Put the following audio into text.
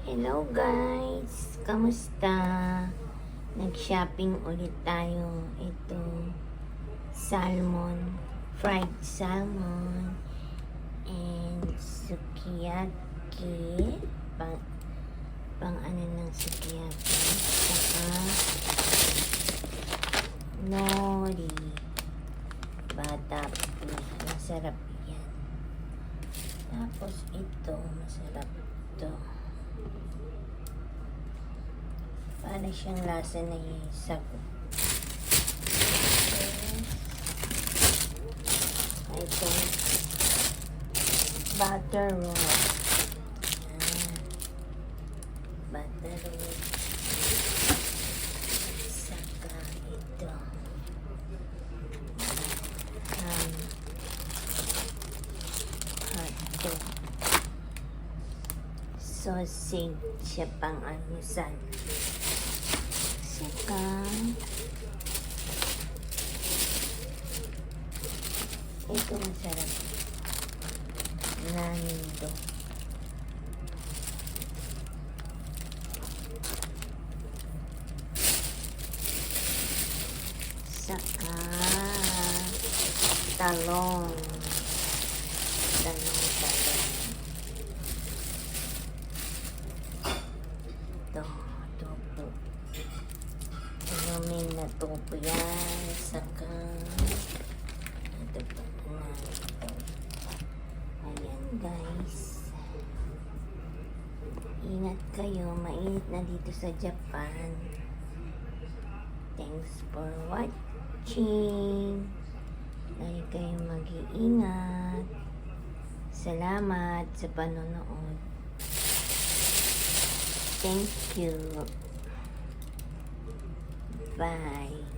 Hello guys! Kamusta? Nag-shopping ulit tayo. Ito, salmon, fried salmon, and sukiyaki. Pang ano ng sukiyaki. Saka nori. Bata. Masarap yan. Tapos ito, masarap ito. Para siyang lasa na yung sago. Ito, butter roll. Butter roll. Saka ito. Hotdog. Sausage siya pang anusan. Saka ito masarap. Nanindo. Saka talong. Talong. Ito, topo. Inumin na topo yan. Saka ito pa na ito. Ayan guys. Ingat kayo. Mainit na dito sa Japan. Thanks for watching. Lagi kayong mag-iingat. Salamat sa panonood. Thank you. Bye.